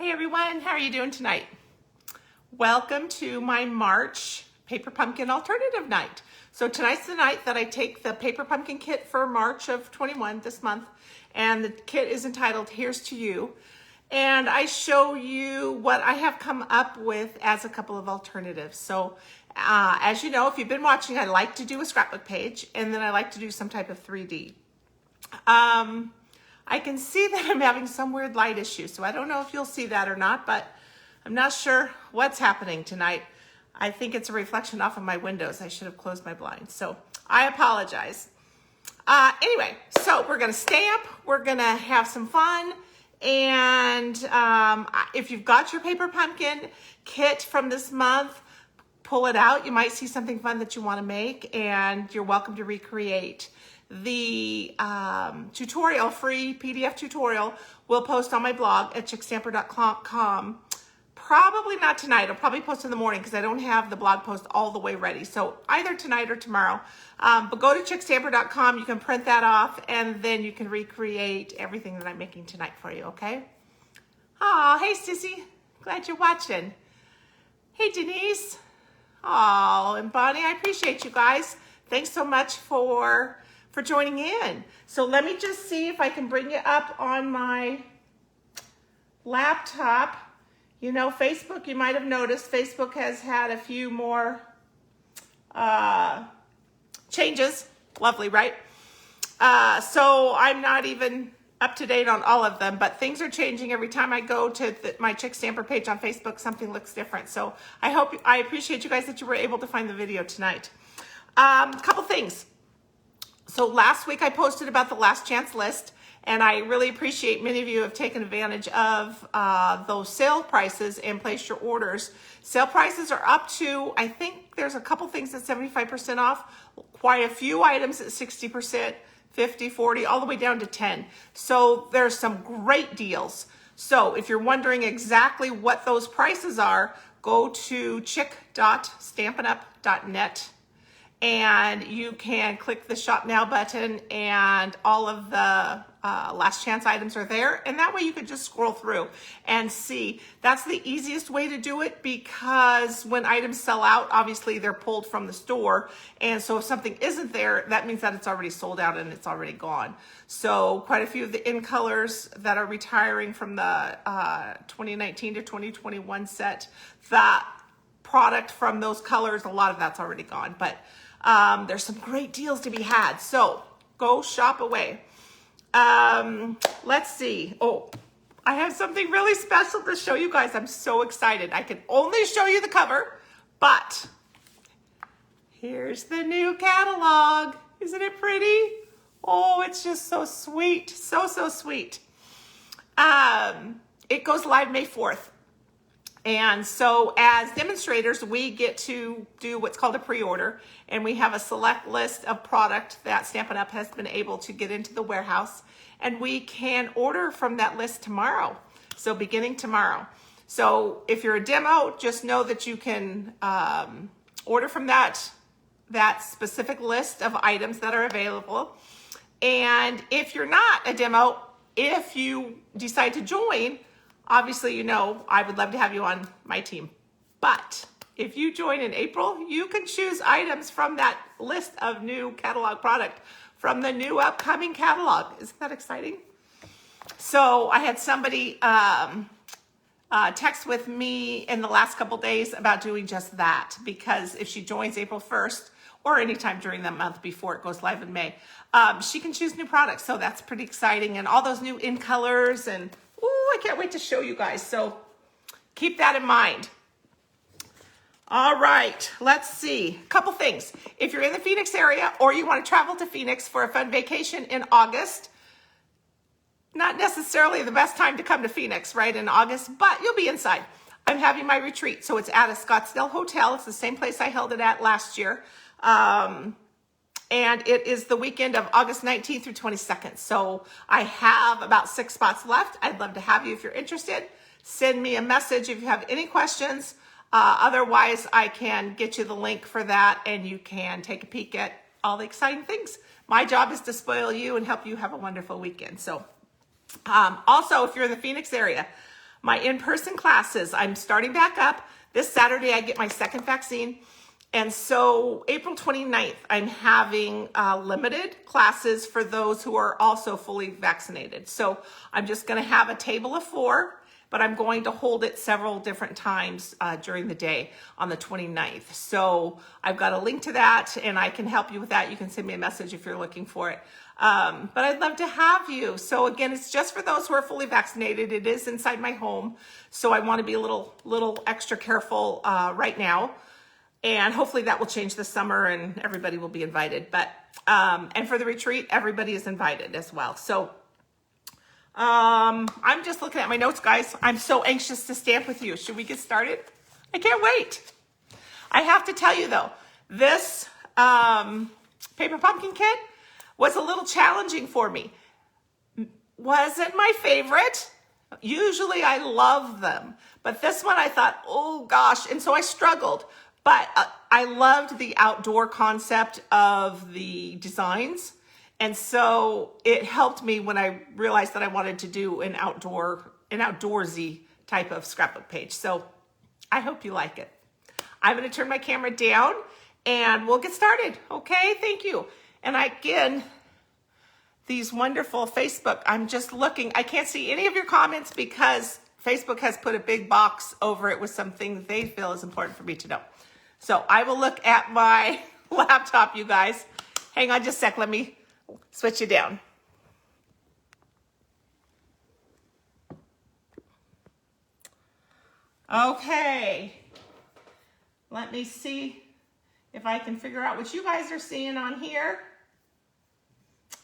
Hey everyone, how are you doing tonight? Welcome to my March Paper Pumpkin Alternative Night. So tonight's the night that I take the Paper Pumpkin kit for March of 21, this month, and the kit is entitled Here's to You. And I show you what I have come up with as a couple of alternatives. So as you know, if you've been watching, I like to do a scrapbook page, and then I like to do some type of 3D. I can see that I'm having some weird light issue, so I don't know if you'll see that or not, but I'm not sure what's happening tonight. I think it's a reflection off of my windows. I should have closed my blinds, so I apologize. Anyway, so we're gonna stamp, we're gonna have some fun, and if you've got your Paper Pumpkin kit from this month, pull it out. You might see something fun that you wanna make, and you're welcome to recreate. The tutorial, free PDF tutorial, will post on my blog at chickstamper.com. Probably not tonight. I'll probably post in the morning because I don't have the blog post all the way ready. So either tonight or tomorrow. But go to chickstamper.com. You can print that off, and then you can recreate everything that I'm making tonight for you, okay? Oh, hey, Sissy. Glad you're watching. Hey, Denise. Oh, and Bonnie, I appreciate you guys. Thanks so much for joining in. So let me just see if I can bring you up on my laptop. You know, Facebook, you might have noticed, Facebook has had a few more changes. Lovely, right? So I'm not even up to date on all of them, but things are changing every time I go to my Chick Stamper page on Facebook. Something looks different. So I appreciate you guys that you were able to find the video tonight. Couple things. So last week I posted about the last chance list, and I really appreciate many of you have taken advantage of those sale prices and placed your orders. Sale prices are up to, I think there's a couple things at 75% off, quite a few items at 60%, 50, 40, all the way down to 10. So there's some great deals. So if you're wondering exactly what those prices are, go to chick.stampinup.net. And you can click the Shop Now button, and all of the last chance items are there. And that way you could just scroll through and see. That's the easiest way to do it, because when items sell out, obviously they're pulled from the store. And so if something isn't there, that means that it's already sold out and it's already gone. So quite a few of the in colors that are retiring from the 2019 to 2021 set, that product from those colors, a lot of that's already gone. But there's some great deals to be had. So go shop away. Let's see. Oh, I have something really special to show you guys. I'm so excited. I can only show you the cover, but here's the new catalog. Isn't it pretty? Oh, it's just so sweet. So, so sweet. It goes live May 4th. And so as demonstrators, we get to do what's called a pre-order, and we have a select list of product that Stampin' Up! Has been able to get into the warehouse, and we can order from that list tomorrow. So beginning tomorrow. So if you're a demo, just know that you can order from that specific list of items that are available. And if you're not a demo, if you decide to join, obviously, you know, I would love to have you on my team. But if you join in April, you can choose items from that list of new catalog product from the new upcoming catalog. Isn't that exciting? So I had somebody text with me in the last couple days about doing just that, because if she joins April 1st or anytime during that month before it goes live in May, she can choose new products. So that's pretty exciting. And all those new in colors, and I can't wait to show you guys. So keep that in mind. All right, let's see. A couple things. If you're in the Phoenix area, or you want to travel to Phoenix for a fun vacation in August, not necessarily the best time to come to Phoenix, right, in August, but you'll be inside. I'm having my retreat. So it's at a Scottsdale hotel. It's the same place I held it at last year. And it is the weekend of August 19th through 22nd. So I have about 6 spots left. I'd love to have you if you're interested. Send me a message if you have any questions. Otherwise, I can get you the link for that, and you can take a peek at all the exciting things. My job is to spoil you and help you have a wonderful weekend. So also, if you're in the Phoenix area, my in-person classes. I'm starting back up. This Saturday, I get my second vaccine. And so April 29th, I'm having limited classes for those who are also fully vaccinated. So I'm just going to have a table of 4, but I'm going to hold it several different times during the day on the 29th. So I've got a link to that, and I can help you with that. You can send me a message if you're looking for it. But I'd love to have you. So again, it's just for those who are fully vaccinated. It is inside my home. So I want to be a little extra careful right now. And hopefully that will change this summer and everybody will be invited. But, and for the retreat, everybody is invited as well. So, I'm just looking at my notes, guys. I'm so anxious to stamp with you. Should we get started? I can't wait. I have to tell you though, this, paper pumpkin kit was a little challenging for me. Wasn't my favorite. Usually I love them, but this one I thought, oh gosh. And so I struggled. But I loved the outdoor concept of the designs. And so it helped me when I realized that I wanted to do an outdoorsy type of scrapbook page. So I hope you like it. I'm going to turn my camera down and we'll get started. Okay, thank you. And again, these wonderful Facebook, I'm just looking. I can't see any of your comments because Facebook has put a big box over it with something that they feel is important for me to know. So I will look at my laptop, you guys. Hang on just a sec. Let me switch it down. Okay. Let me see if I can figure out what you guys are seeing on here.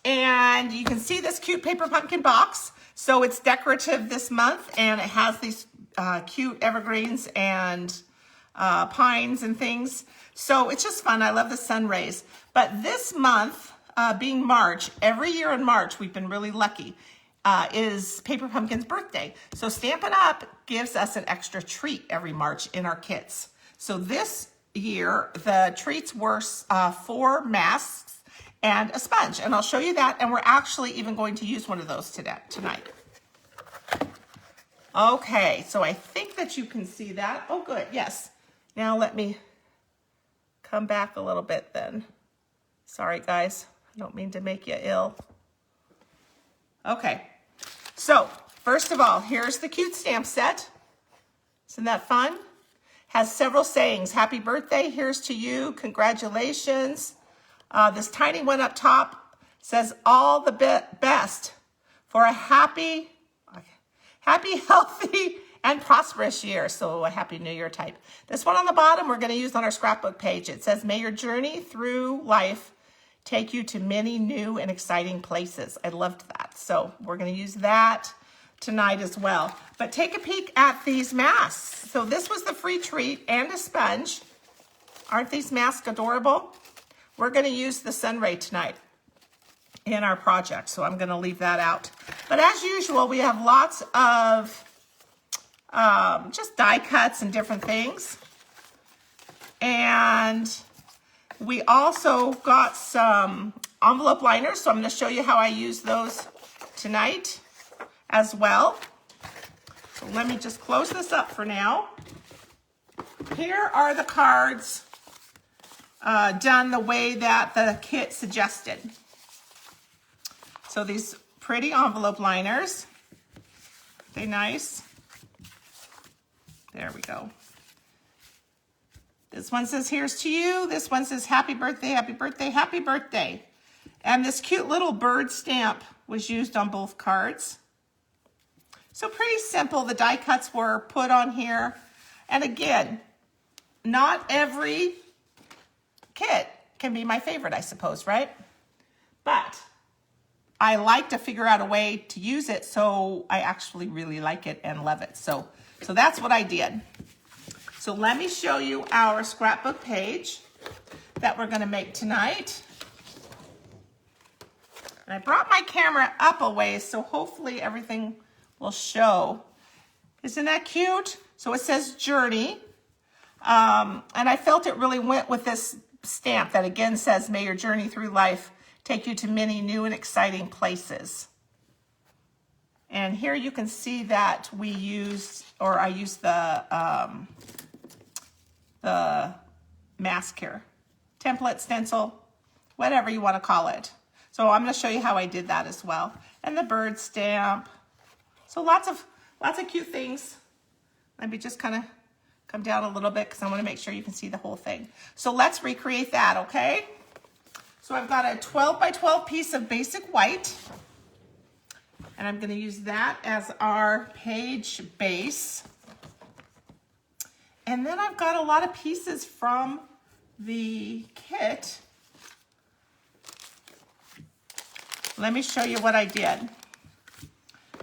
And you can see this cute paper pumpkin box. So it's decorative this month and it has these cute evergreens and pines and things. So it's just fun. I love the sun rays. But this month, being March, every year in March, we've been really lucky, is Paper Pumpkin's birthday. So Stampin' Up! Gives us an extra treat every March in our kits. So this year, the treats were 4 masks and a sponge. And I'll show you that. And we're actually even going to use one of those tonight. Okay, so I think that you can see that. Oh, good. Yes. Now let me come back a little bit then. Sorry, guys. I don't mean to make you ill. Okay. So, first of all, here's the cute stamp set. Isn't that fun? Has several sayings. Happy birthday. Here's to you. Congratulations. This tiny one up top says all the best for a happy, healthy, and prosperous year. So a happy new year type. This one on the bottom we're going to use on our scrapbook page. It says, may your journey through life take you to many new and exciting places. I loved that. So we're going to use that tonight as well. But take a peek at these masks. So this was the free treat and a sponge. Aren't these masks adorable? We're going to use the sun ray tonight in our project. So I'm going to leave that out. But as usual, we have lots of just die cuts and different things. And we also got some envelope liners. So I'm going to show you how I use those tonight as well. So let me just close this up for now. Here are the cards done the way that the kit suggested. So these pretty envelope liners. Are they nice? There we go. This one says, here's to you. This one says, happy birthday, happy birthday, happy birthday. And this cute little bird stamp was used on both cards. So pretty simple. The die cuts were put on here. And again, not every kit can be my favorite, I suppose, right? But I like to figure out a way to use it so I actually really like it and love it. So that's what I did. So let me show you our scrapbook page that we're going to make tonight. And I brought my camera up a ways, so hopefully everything will show. Isn't that cute? So it says Journey. And I felt it really went with this stamp that again says, may your journey through life take you to many new and exciting places. And here you can see that we used, or I used the mask here. Template, stencil, whatever you want to call it. So I'm going to show you how I did that as well. And the bird stamp. So lots of cute things. Let me just kind of come down a little bit because I want to make sure you can see the whole thing. So let's recreate that, okay? So I've got a 12 by 12 piece of basic white. And I'm going to use that as our page base. And then I've got a lot of pieces from the kit. Let me show you what I did.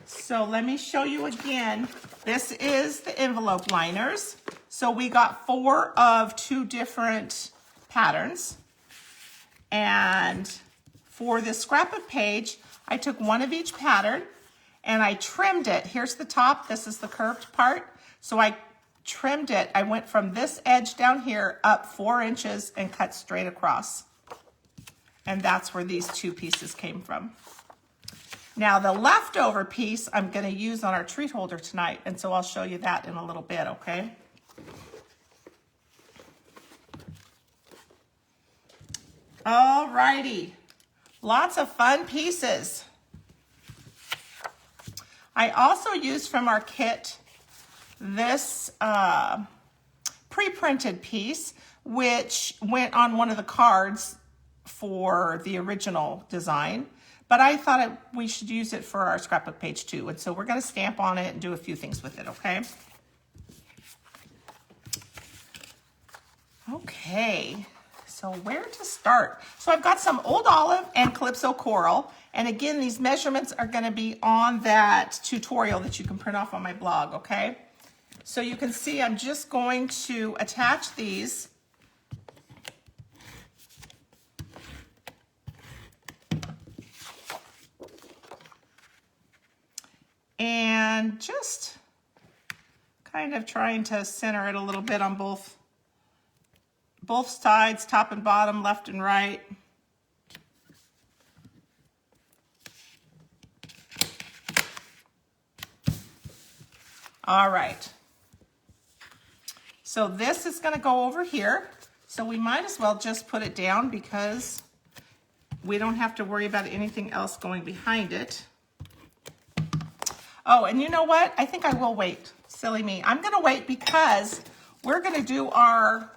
So let me show you again. This is the envelope liners. So we got 4 of 2 different patterns. And for this scrapbook page, I took 1 of each pattern and I trimmed it. Here's the top, this is the curved part. So I trimmed it. I went from this edge down here up 4 inches and cut straight across. And that's where these 2 pieces came from. Now the leftover piece I'm going to use on our treat holder tonight, and so I'll show you that in a little bit, okay? Alrighty, lots of fun pieces. I also used from our kit this pre-printed piece, which went on one of the cards for the original design. But I thought we should use it for our scrapbook page too. And so we're going to stamp on it and do a few things with it, okay? Okay, so where to start? So I've got some Old Olive and Calypso Coral. And again, these measurements are going to be on that tutorial that you can print off on my blog, okay? So you can see I'm just going to attach these. And just kind of trying to center it a little bit on both sides, top and bottom, left and right. All right. So this is going to go over here. So we might as well just put it down because we don't have to worry about anything else going behind it. Oh, and you know what? I think I will wait. Silly me. I'm going to wait because we're going to do our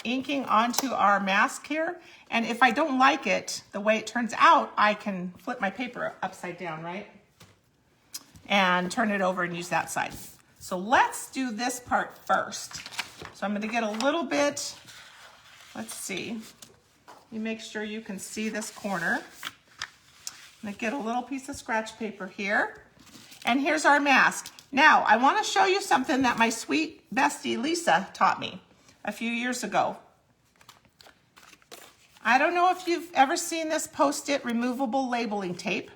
inking onto our mask here. And if I don't like it, the way it turns out, I can flip my paper upside down, right? And turn it over and use that side. So let's do this part first. So I'm going to get a little bit, let's see. You make sure you can see this corner. I'm going to get a little piece of scratch paper here. And here's our mask. Now, I want to show you something that my sweet bestie Lisa taught me a few years ago. I don't know if you've ever seen this Post-it removable labeling tape,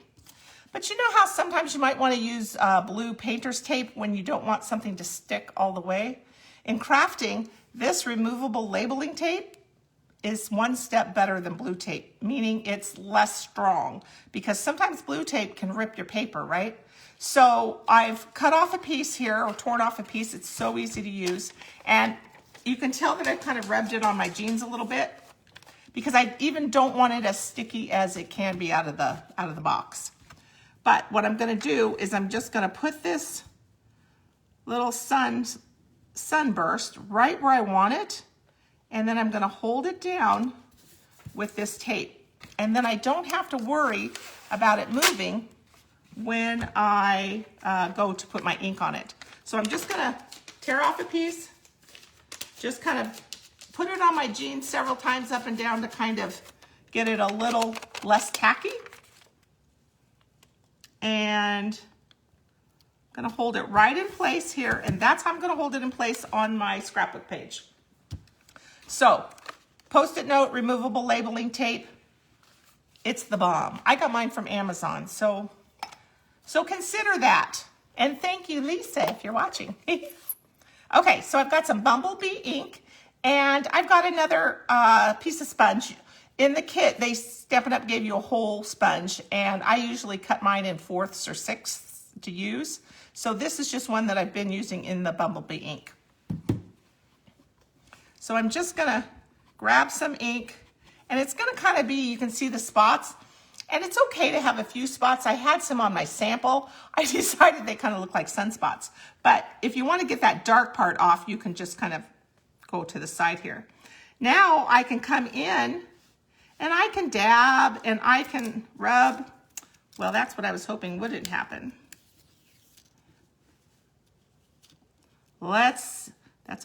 but you know how sometimes you might want to use blue painter's tape when you don't want something to stick all the way? In crafting, this removable labeling tape is 1 step better than blue tape, meaning it's less strong because sometimes blue tape can rip your paper, right? So I've cut off a piece here or torn off a piece. It's so easy to use. And you can tell that I've kind of rubbed it on my jeans a little bit because I even don't want it as sticky as it can be out of the box. But what I'm going to do is I'm just going to put this little sunburst right where I want it. And then I'm going to hold it down with this tape. And then I don't have to worry about it moving when I go to put my ink on it. So I'm just going to tear off a piece, just kind of put it on my jeans several times up and down to kind of get it a little less tacky. And I'm going to hold it right in place here. And that's how I'm going to hold it in place on my scrapbook page. So, Post-it note, removable labeling tape, it's the bomb. I got mine from Amazon, so consider that. And thank you, Lisa, if you're watching. Okay, so I've got some Bumblebee ink, and I've got another piece of sponge. In the kit, they Stampin' Up! Gave you a whole sponge, and I usually cut mine in 4ths or 6ths to use. So this is just one that I've been using in the Bumblebee ink. So I'm just gonna grab some ink, and it's gonna kind of be, you can see the spots, and it's okay to have a few spots. I had some on my sample. I decided they kind of look like sunspots. But if you want to get that dark part off, you can just kind of go to the side here. Now I can come in and I can dab and I can rub. Well, that's what I was hoping wouldn't happen. That's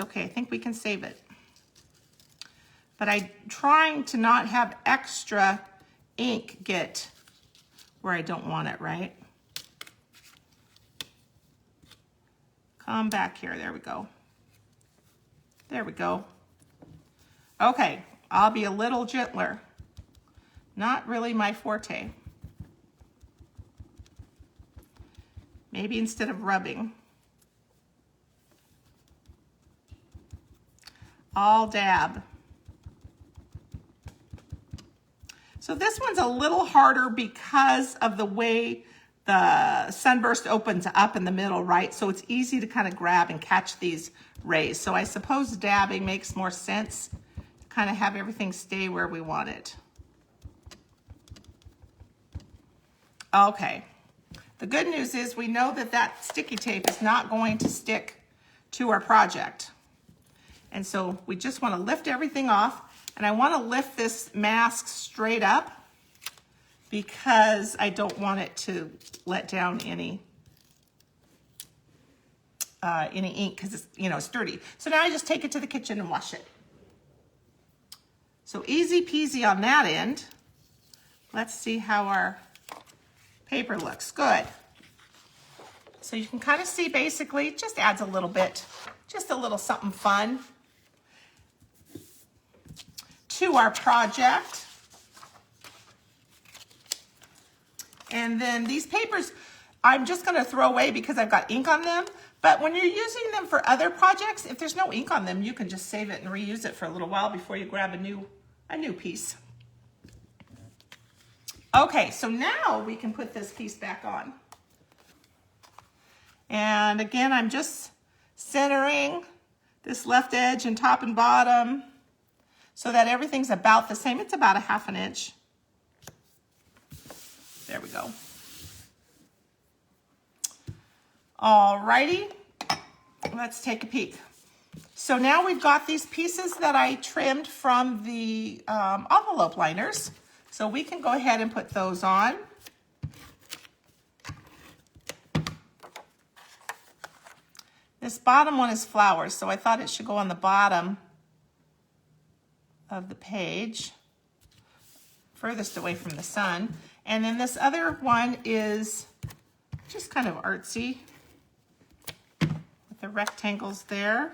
okay. I think we can save it. But I'm trying to not have extra ink get where I don't want it, right? Come back here. There we go. There we go. Okay, I'll be a little gentler. Not really my forte. Maybe instead of rubbing, I'll dab. So this one's a little harder because of the way the sunburst opens up in the middle, right? So it's easy to kind of grab and catch these rays. So I suppose dabbing makes more sense to kind of have everything stay where we want it. Okay. The good news is we know that that sticky tape is not going to stick to our project. And so we just want to lift everything off. And I want to lift this mask straight up because I don't want it to let down any ink because it's, you know, sturdy. So now I just take it to the kitchen and wash it. So easy peasy on that end. Let's see how our paper looks. Good. So you can kind of see basically it just adds a little bit, just a little something fun to our project. And then these papers, I'm just gonna throw away because I've got ink on them. But when you're using them for other projects, if there's no ink on them, you can just save it and reuse it for a little while before you grab a new piece. Okay, so now we can put this piece back on. And again, I'm just centering this left edge and top and bottom so that everything's about the same. It's about a 1/2 inch. There we go. Alrighty, let's take a peek. So now we've got these pieces that I trimmed from the envelope liners. So we can go ahead and put those on. This bottom one is flowers, so I thought it should go on the bottom of the page, furthest away from the sun. And then this other one is just kind of artsy with the rectangles there.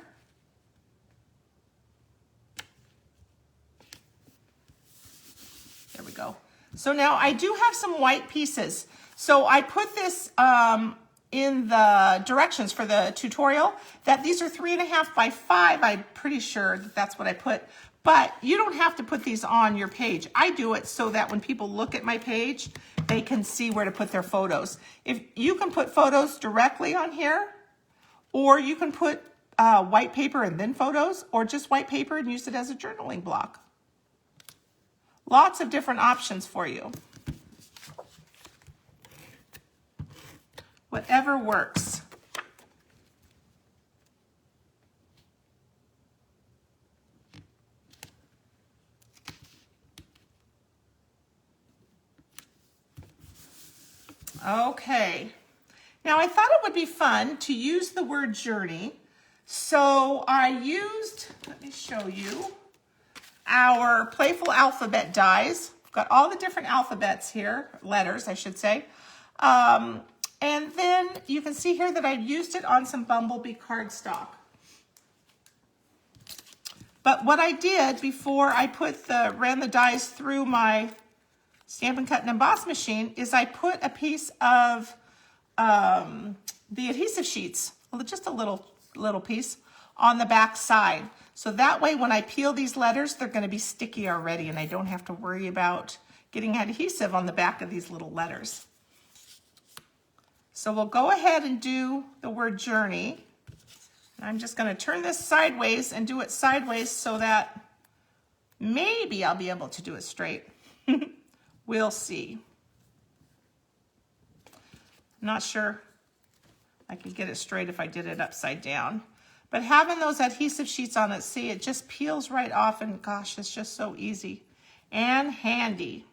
There we go. So now I do have some white pieces. So I put this in the directions for the tutorial that these are 3.5 by 5. I'm pretty sure that that's what I put. But you don't have to put these on your page. I do it so that when people look at my page, they can see where to put their photos. If you can put photos directly on here, or you can put white paper and then photos, or just white paper and use it as a journaling block. Lots of different options for you. Whatever works. Okay, now I thought it would be fun to use the word journey. So I used, let me show you, our playful alphabet dies. Got all the different alphabets here, letters I should say. And then you can see here that I've used it on some Bumblebee cardstock. But what I did before I ran the dies through my Stampin' Cut and Emboss machine is I put a piece of the adhesive sheets, just a little piece, on the back side. So that way when I peel these letters, they're going to be sticky already and I don't have to worry about getting adhesive on the back of these little letters. So we'll go ahead and do the word journey. I'm just going to turn this sideways and do it sideways so that maybe I'll be able to do it straight. We'll see. I'm not sure I could get it straight if I did it upside down. But having those adhesive sheets on it, see, it just peels right off, and gosh, it's just so easy and handy.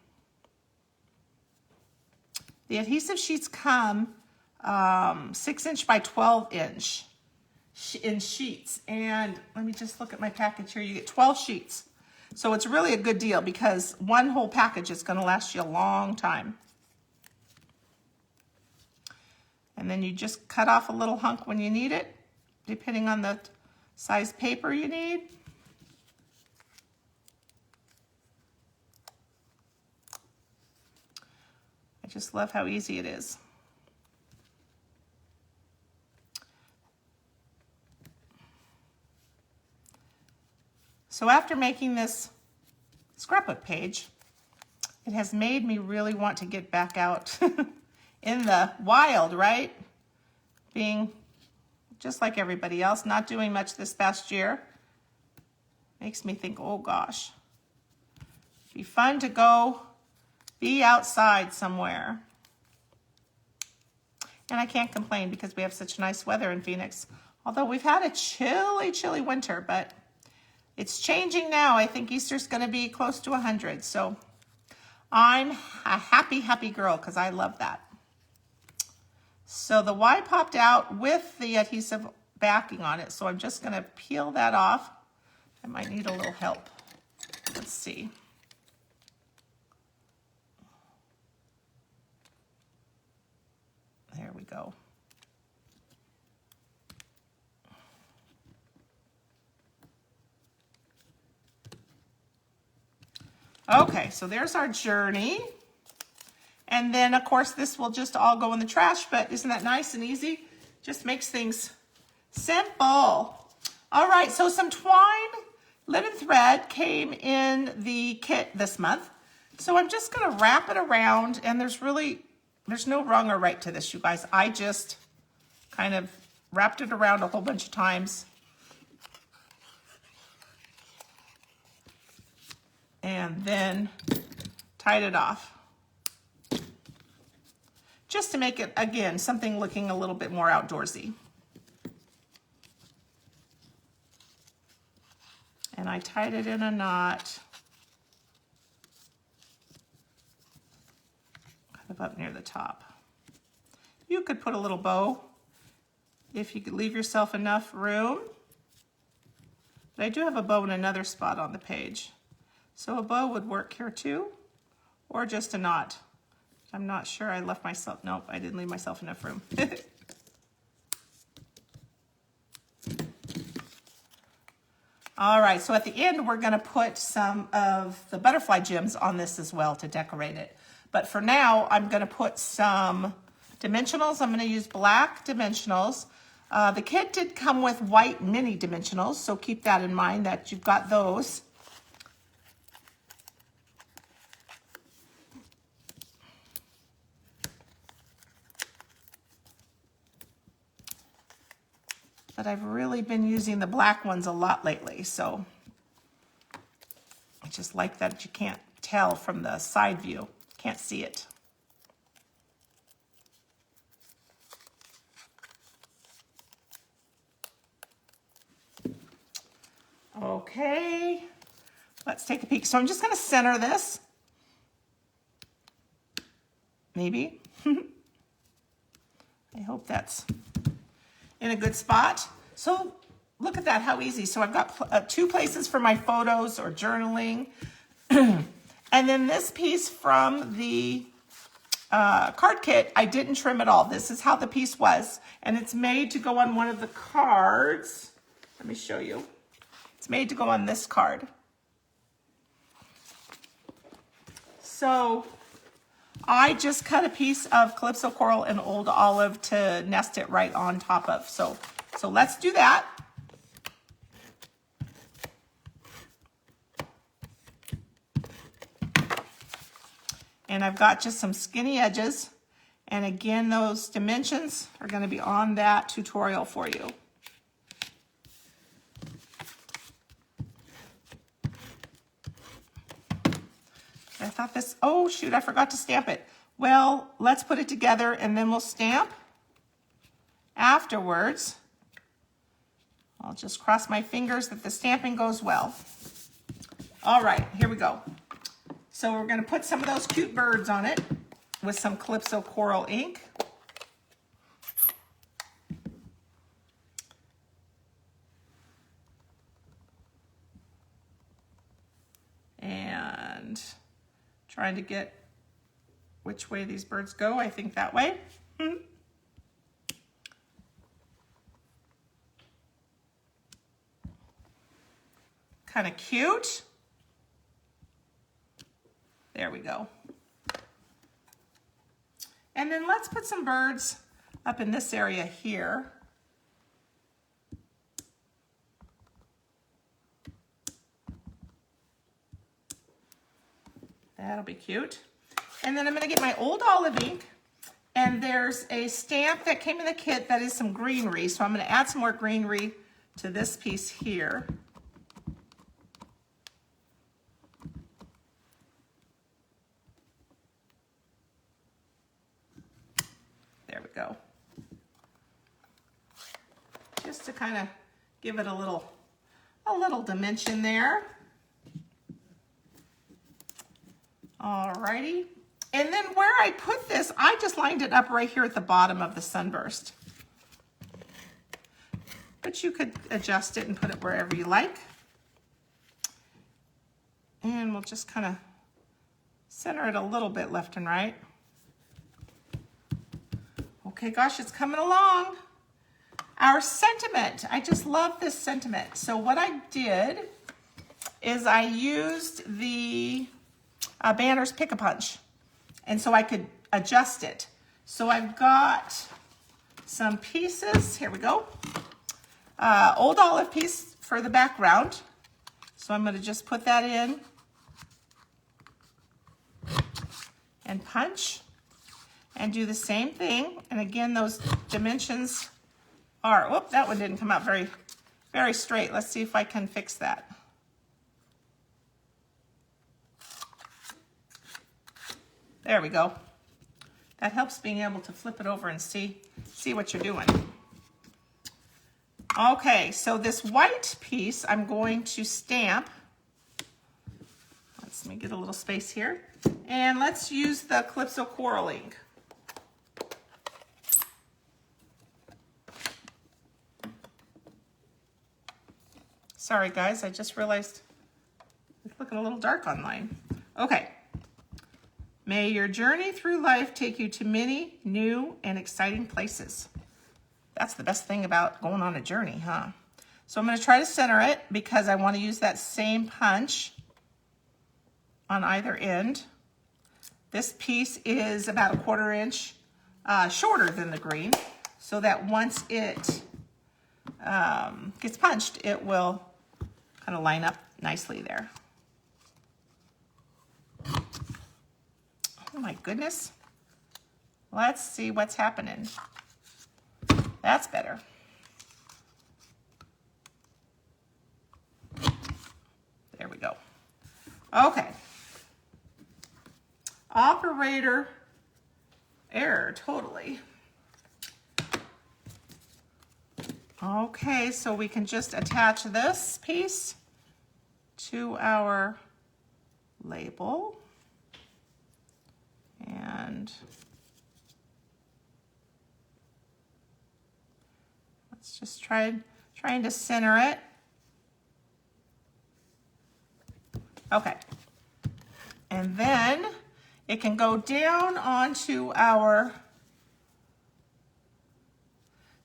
The adhesive sheets come 6" by 12" in sheets. And let me just look at my package here. You get 12 sheets. So it's really a good deal because one whole package is going to last you a long time. And then you just cut off a little hunk when you need it, depending on the size paper you need. I just love how easy it is. So after making this scrapbook page, it has made me really want to get back out in the wild, right? Being just like everybody else, not doing much this past year. Makes me think, oh gosh, it'd be fun to go be outside somewhere. And I can't complain because we have such nice weather in Phoenix. Although we've had a chilly, chilly winter, but it's changing now. I think Easter's going to be close to 100. So I'm a happy, happy girl because I love that. So the Y popped out with the adhesive backing on it. So I'm just going to peel that off. I might need a little help. Let's see. There we go. Okay, so there's our journey. And then, of course, this will just all go in the trash, but isn't that nice and easy? Just makes things simple. All right, so some twine linen thread came in the kit this month. So I'm just going to wrap it around, and there's no wrong or right to this, you guys. I just kind of wrapped it around a whole bunch of times. And then tied it off. Just to make it, again, something looking a little bit more outdoorsy. And I tied it in a knot. Kind of up near the top. You could put a little bow if you could leave yourself enough room. But I do have a bow in another spot on the page. So a bow would work here too, or just a knot. I'm not sure. I left myself, nope, I didn't leave myself enough room. All right, so at the end, we're gonna put some of the butterfly gems on this as well to decorate it. But for now, I'm gonna put some dimensionals. I'm gonna use black dimensionals. The kit did come with white mini dimensionals, so keep that in mind that you've got those. But I've really been using the black ones a lot lately, so I just like that you can't tell from the side view. Can't see it. Okay, let's take a peek. So I'm just going to center this. Maybe. I hope that's in a good spot. So look at that, how easy. So I've got 2 places for my photos or journaling. And then this piece from the card kit, I didn't trim at all. This is how the piece was. And it's made to go on one of the cards. Let me show you. It's made to go on this card. So I just cut a piece of Calypso Coral and Old Olive to nest it right on top of. So let's do that. And I've got just some skinny edges. And again, those dimensions are going to be on that tutorial for you. I thought this, oh shoot, I forgot to stamp it. Well, let's put it together and then we'll stamp afterwards. I'll just cross my fingers that the stamping goes well. All right, here we go. So we're going to put some of those cute birds on it with some Calypso Coral ink. And trying to get which way these birds go. I think that way. Kind of cute. There we go. And then let's put some birds up in this area here. That'll be cute. And then I'm going to get my old olive ink, and there's a stamp that came in the kit that is some greenery. So I'm going to add some more greenery to this piece here. There we go. Just to kind of give it a little dimension there. Alrighty. And then where I put this, I just lined it up right here at the bottom of the sunburst. But you could adjust it and put it wherever you like. And we'll just kind of center it a little bit left and right. Okay, gosh, it's coming along. Our sentiment. I just love this sentiment. So what I did is I used the Banner's Pick-a-Punch, and so I could adjust it. So I've got some pieces. Here we go. Old olive piece for the background. So I'm going to just put that in and punch. And do the same thing. And again, those dimensions are, whoop, that one didn't come out very, very straight. Let's see if I can fix that. There we go. That helps being able to flip it over and see what you're doing. Okay, so this white piece I'm going to stamp. Let me get a little space here. And let's use the Calypso Coral ink. Sorry guys, I just realized it's looking a little dark online. Okay. May your journey through life take you to many new and exciting places. That's the best thing about going on a journey, huh? So I'm going to try to center it because I want to use that same punch on either end. This piece is about 1/4 inch shorter than the green, so that once it gets punched, it will kind of line up nicely there. Oh my goodness. Let's see what's happening. That's better. There we go. Okay. Operator error, totally. Okay, so we can just attach this piece to our label. And let's just trying to center it. Okay. And then it can go down onto our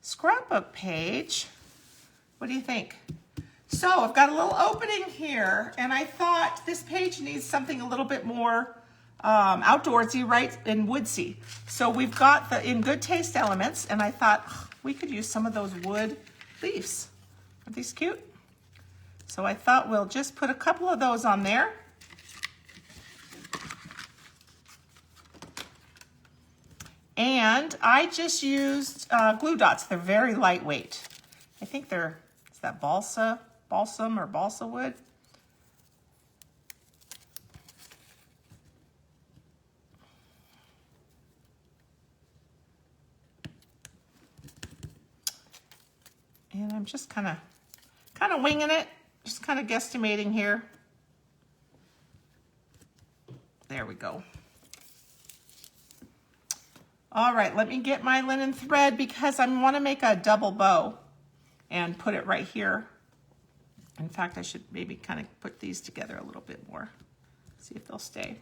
scrapbook page. What do you think? So I've got a little opening here, and I thought this page needs something a little bit more outdoorsy, right, and woodsy. So we've got the In Good Taste elements, and I thought we could use some of those wood leaves. Aren't these cute? So I thought we'll just put a couple of those on there. And I just used glue dots. They're very lightweight. I think is that balsam or balsa wood? And I'm just kind of winging it, just kind of guesstimating here. There we go. All right, let me get my linen thread because I want to make a double bow and put it right here. In fact, I should maybe kind of put these together a little bit more. See if they'll stay.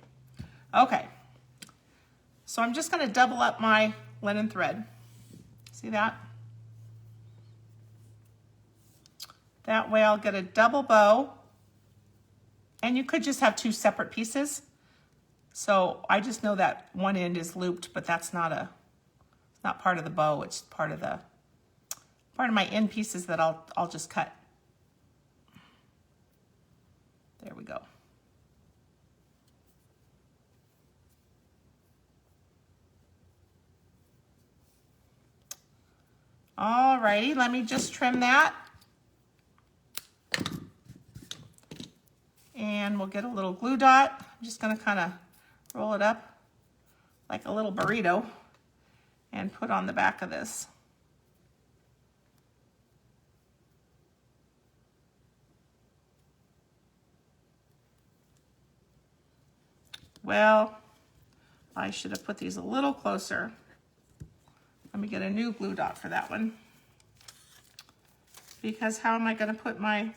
Okay, so I'm just going to double up my linen thread. See that? That way I'll get a double bow, and you could just have two separate pieces. So I just know that one end is looped, but that's not part of the bow. It's part of my end pieces that I'll just cut. There we go. All righty, let me just trim that. And we'll get a little glue dot. I'm just gonna kind of roll it up like a little burrito and put on the back of this. Well, I should have put these a little closer. Let me get a new glue dot for that one. Because how am I going to put my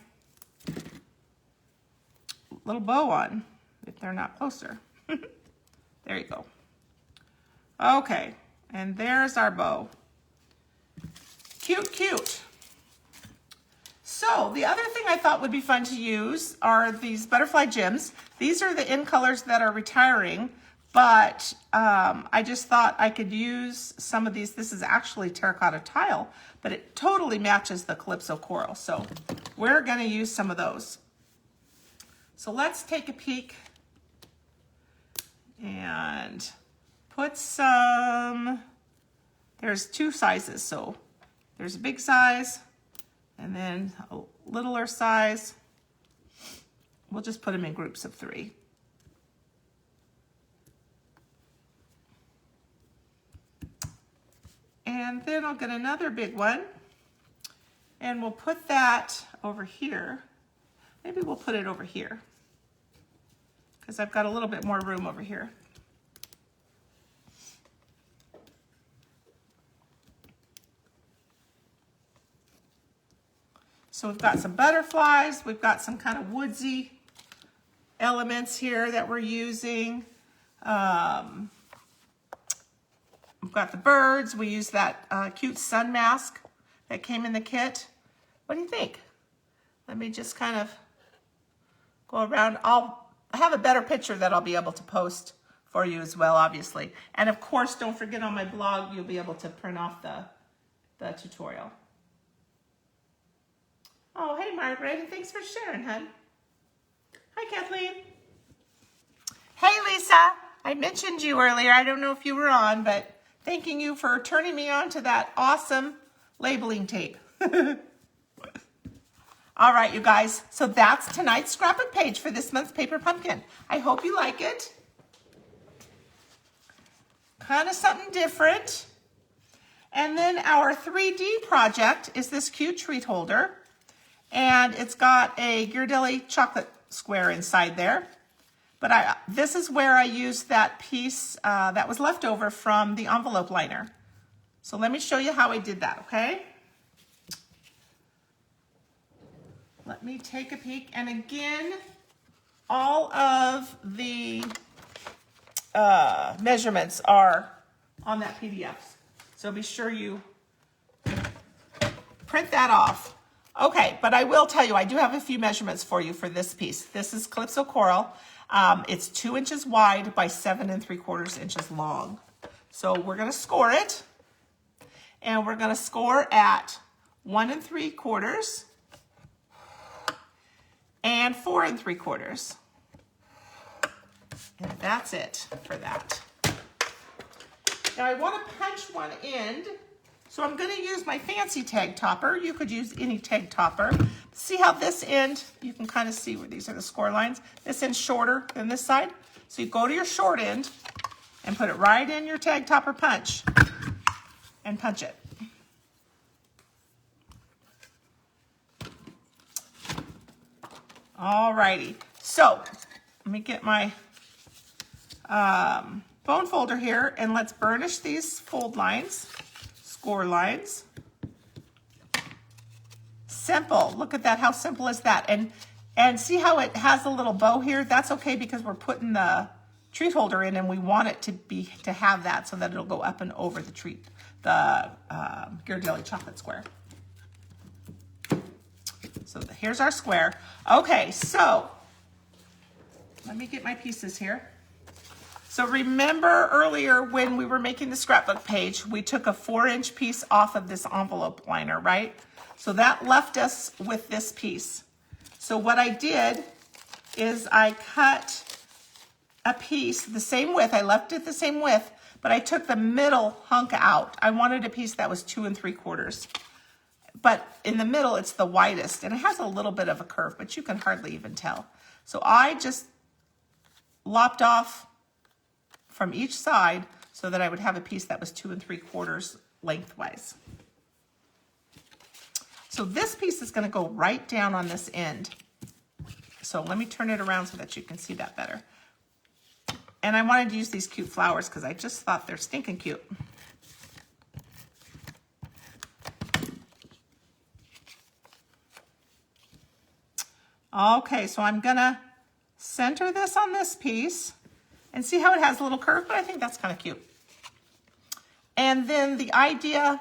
little bow on if they're not closer? There you go. Okay, and there's our bow. Cute, cute. So the other thing I thought would be fun to use are these butterfly gems. These are the in colors that are retiring, but I just thought I could use some of these. This is actually terracotta tile, but it totally matches the Calypso coral. So we're gonna use some of those. So let's take a peek and put some, there's two sizes. So there's a big size and then a littler size. We'll just put them in groups of 3. And then I'll get another big one and we'll put that over here. Maybe we'll put it over here because I've got a little bit more room over here. So we've got some butterflies, we've got some kind of woodsy elements here that we're using. We've got the birds. We use that cute sun mask that came in the kit. What do you think? Let me just kind of go around. I'll have a better picture that I'll be able to post for you as well, obviously. And of course, don't forget on my blog, you'll be able to print off the tutorial. Oh, hey, Margaret, and thanks for sharing, hon. Hi, Kathleen. Hey, Lisa. I mentioned you earlier. I don't know if you were on, but thanking you for turning me on to that awesome labeling tape. All right, you guys. So that's tonight's scrapbook page for this month's Paper Pumpkin. I hope you like it. Kind of something different. And then our 3D project is this cute treat holder. And it's got a Ghirardelli chocolate square inside there. But this is where I used that piece that was left over from the envelope liner. So let me show you how I did that, okay? Let me take a peek. And again, all of the measurements are on that PDF. So be sure you print that off. Okay, but I will tell you, I do have a few measurements for you for this piece. This is Calypso coral. It's 2 inches wide by 7 3/4 inches long. So we're gonna score it. And we're gonna score at 1 3/4 and 4 3/4. And that's it for that. Now I want to punch one end, so I'm going to use my fancy tag topper. You could use any tag topper. See how this end, you can kind of see where these are the score lines. This end's shorter than this side. So you go to your short end and put it right in your tag topper punch and punch it. Alrighty, so let me get my bone folder here and let's burnish these fold lines, score lines. Simple, look at that, how simple is that? And see how it has a little bow here? That's okay because we're putting the treat holder in and we want it to have that so that it'll go up and over the treat, the Ghirardelli chocolate square. So here's our square. Okay, so let me get my pieces here. So remember earlier when we were making the scrapbook page, we took a 4-inch piece off of this envelope liner, right? So that left us with this piece. So what I did is I cut a piece the same width. I left it the same width, but I took the middle hunk out. I wanted a piece that was 2 3/4. But in the middle, it's the widest, and it has a little bit of a curve, but you can hardly even tell. So I just lopped off from each side so that I would have a piece that was 2 3/4 lengthwise. So this piece is going to go right down on this end. So let me turn it around so that you can see that better. And I wanted to use these cute flowers because I just thought they're stinking cute. Okay, so I'm gonna center this on this piece and see how it has a little curve, but I think that's kind of cute. And then the idea,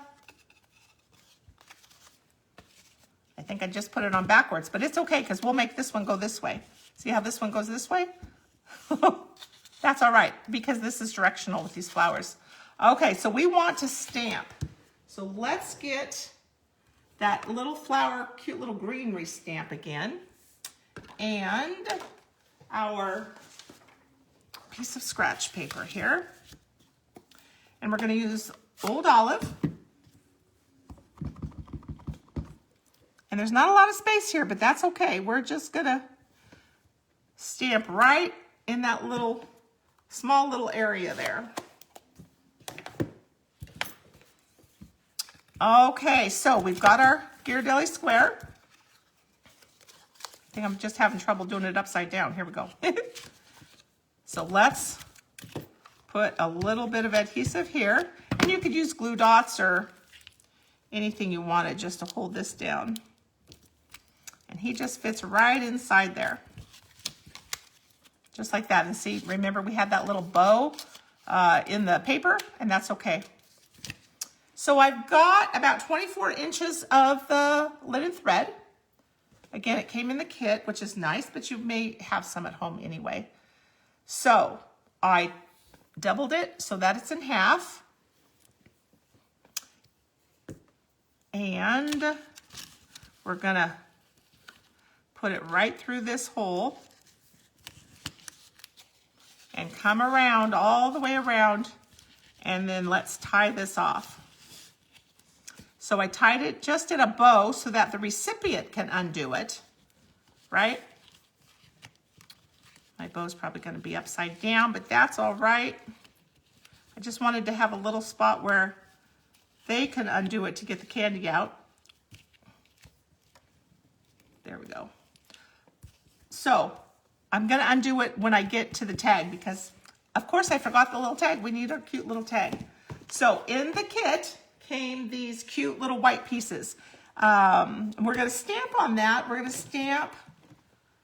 I think I just put it on backwards, but it's okay because we'll make this one go this way. See how this one goes this way? That's all right because this is directional with these flowers. Okay, so we want to stamp. So let's get that little flower, cute little greenery stamp again. And our piece of scratch paper here. And we're going to use Old Olive. And there's not a lot of space here, but that's okay. We're just going to stamp right in that little, small little area there. Okay, so we've got our Ghirardelli square. I think I'm just having trouble doing it upside down. Here we go. So let's put a little bit of adhesive here. And you could use glue dots or anything you wanted just to hold this down. And he just fits right inside there. Just like that. And see, remember we had that little bow in the paper, and that's okay. So I've got about 24 inches of the linen thread. Again, it came in the kit, which is nice, but you may have some at home anyway. So I doubled it so that it's in half. And we're gonna put it right through this hole and come around all the way around, and then let's tie this off. So I tied it just in a bow so that the recipient can undo it, right? My bow's probably going to be upside down, but that's all right. I just wanted to have a little spot where they can undo it to get the candy out. There we go. So I'm going to undo it when I get to the tag because, of course, I forgot the little tag. We need our cute little tag. So in the kit came these cute little white pieces. We're going to stamp on that. We're going to stamp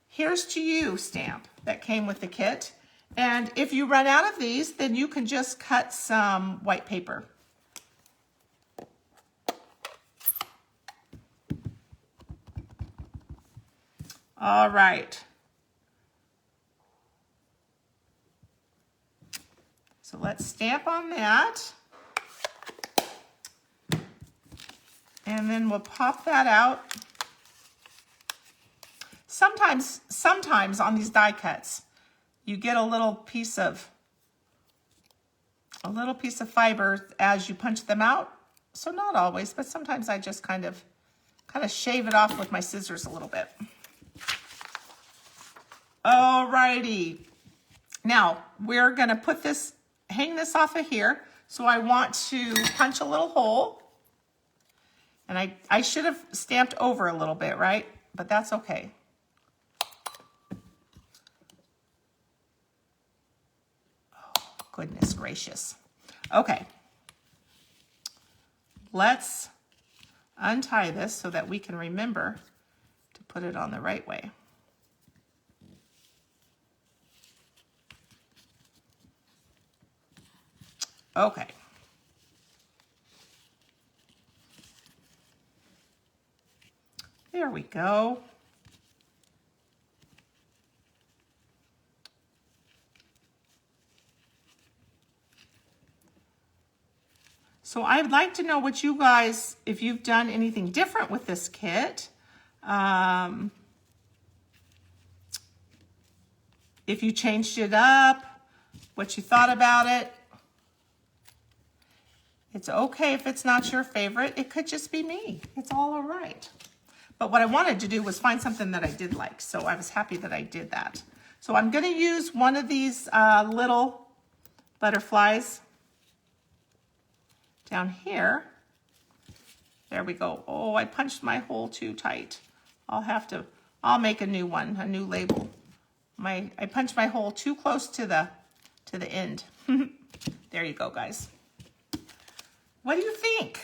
"Here's to You" stamp that came with the kit. And if you run out of these, then you can just cut some white paper. All right. So let's stamp on that. And then we'll pop that out. Sometimes on these die cuts, you get a little piece of a little piece of fiber as you punch them out. So not always, but sometimes I just kind of shave it off with my scissors a little bit. Alrighty. Now we're gonna hang this off of here. So I want to punch a little hole. And I should have stamped over a little bit, right? But that's okay. Oh, goodness gracious. Okay. Let's untie this so that we can remember to put it on the right way. Okay. There we go. So I'd like to know what you guys, if you've done anything different with this kit. If you changed it up, what you thought about it. It's okay if it's not your favorite. It could just be me. It's all right. But what I wanted to do was find something that I did like. So I was happy that I did that. So I'm going to use one of these little butterflies down here. There we go. Oh, I punched my hole too tight. I'll make a new one, a new label. I punched my hole too close to the end. There you go, guys. What do you think?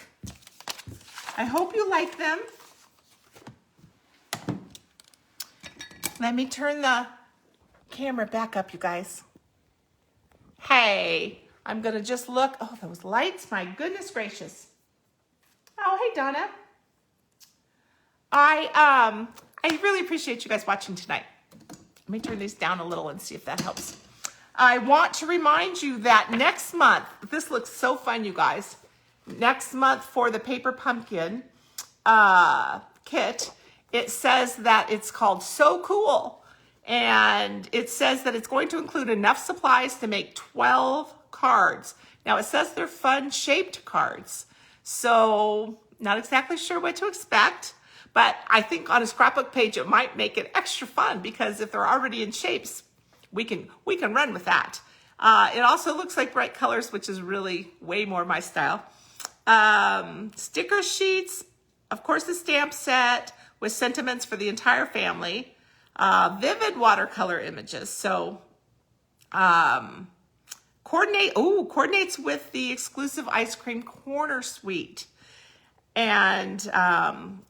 I hope you like them. Let me turn the camera back up, you guys. Hey, I'm gonna just look. Oh, those lights, my goodness gracious. Oh, hey, Donna. I really appreciate you guys watching tonight. Let me turn these down a little and see if that helps. I want to remind you that next month, this looks so fun, you guys. Next month for the paper pumpkin kit, it says that it's called So Cool. And it says that it's going to include enough supplies to make 12 cards. Now it says they're fun shaped cards. So not exactly sure what to expect, but I think on a scrapbook page, it might make it extra fun because if they're already in shapes, we can run with that. It also looks like bright colors, which is really way more my style. Sticker sheets, of course, the stamp set with sentiments for the entire family, vivid watercolor images. So, coordinates with the exclusive ice cream corner suite. And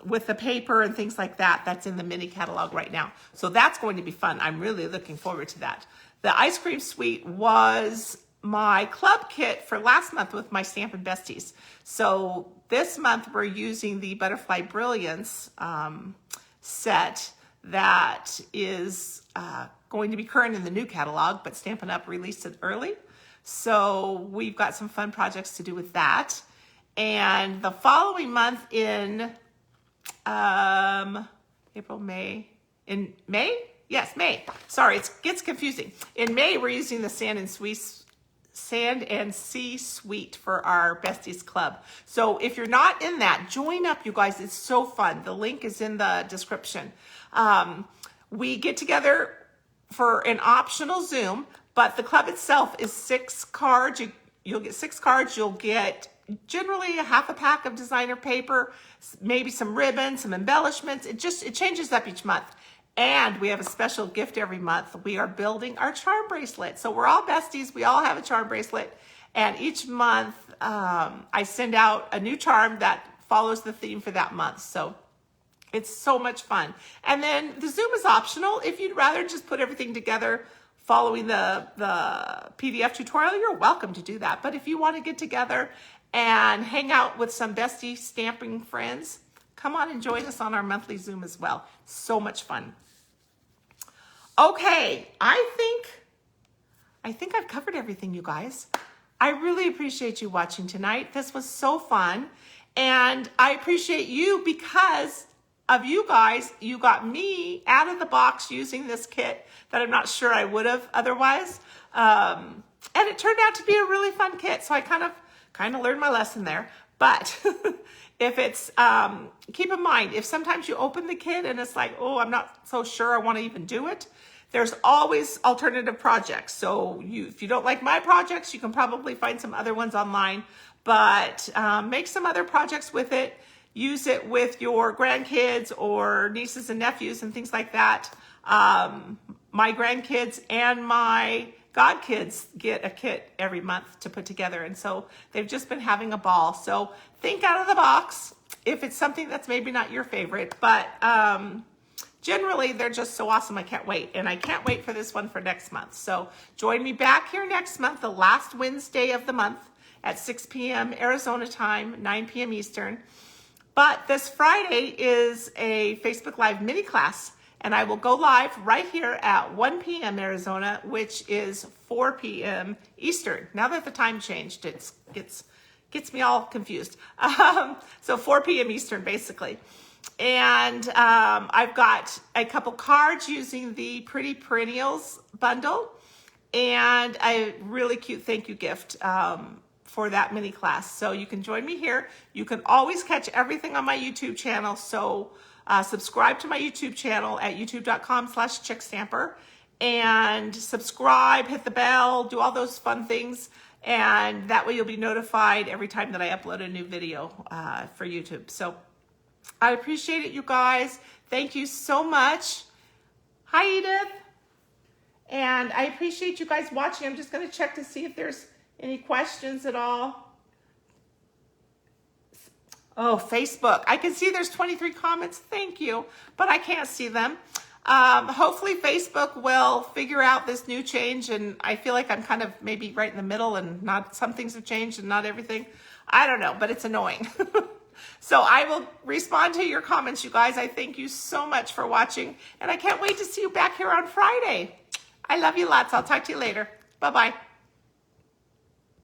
with the paper and things like that, that's in the mini catalog right now. So that's going to be fun. I'm really looking forward to that. The ice cream suite was my club kit for last month with my Stampin' Besties. So this month we're using the Butterfly Brilliance set that is going to be current in the new catalog, but Stampin' Up! Released it early. So we've got some fun projects to do with that. And the following month in April, May, in May? Yes, May. Sorry, it gets confusing. In May, we're using the Sand and Sea Suite for our Besties Club. So if you're not in that, join up, you guys. It's so fun. The link is in the description. We get together for an optional Zoom, but the club itself is 6 cards. You'll get 6 cards. You'll get generally a half a pack of designer paper, maybe some ribbon, some embellishments. It changes up each month. And we have a special gift every month. We are building our charm bracelet. So we're all besties. We all have a charm bracelet. And each month I send out a new charm that follows the theme for that month. So it's so much fun. And then the Zoom is optional. If you'd rather just put everything together following the PDF tutorial, you're welcome to do that. But if you want to get together and hang out with some bestie stamping friends, come on and join us on our monthly Zoom as well. So much fun. Okay, I think I've covered everything, you guys. I really appreciate you watching tonight. This was so fun. And I appreciate you because of you guys. You got me out of the box using this kit that I'm not sure I would have otherwise. it turned out to be a really fun kit. So I kind of learned my lesson there. But if it's, keep in mind, if sometimes you open the kit and it's like, oh, I'm not so sure I want to even do it, there's always alternative projects. So if you don't like my projects, you can probably find some other ones online, but make some other projects with it. Use it with your grandkids or nieces and nephews and things like that. My grandkids and my godkids get a kit every month to put together. And so they've just been having a ball. So think out of the box if it's something that's maybe not your favorite, but generally they're just so awesome. I can't wait. And I can't wait for this one for next month. So join me back here next month, the last Wednesday of the month at 6 p.m. Arizona time, 9 p.m. Eastern. But this Friday is a Facebook Live mini class, and I will go live right here at 1 p.m. Arizona, which is 4 p.m. Eastern. Now that the time changed, it gets me all confused. So 4 p.m. Eastern, basically. And I've got a couple cards using the Pretty Perennials bundle, and a really cute thank you gift for that mini class. So you can join me here. You can always catch everything on my YouTube channel. So subscribe to my YouTube channel at youtube.com/chickstamper and subscribe, hit the bell, do all those fun things. And that way you'll be notified every time that I upload a new video for YouTube. So I appreciate it, you guys. Thank you so much. Hi, Edith. And I appreciate you guys watching. I'm just going to check to see if there's any questions at all? Oh, Facebook. I can see there's 23 comments. Thank you. But I can't see them. Hopefully Facebook will figure out this new change, and I feel like I'm kind of maybe right in the middle, and not some things have changed and not everything. I don't know, but it's annoying. So I will respond to your comments, you guys. I thank you so much for watching, and I can't wait to see you back here on Friday. I love you lots. I'll talk to you later. Bye-bye.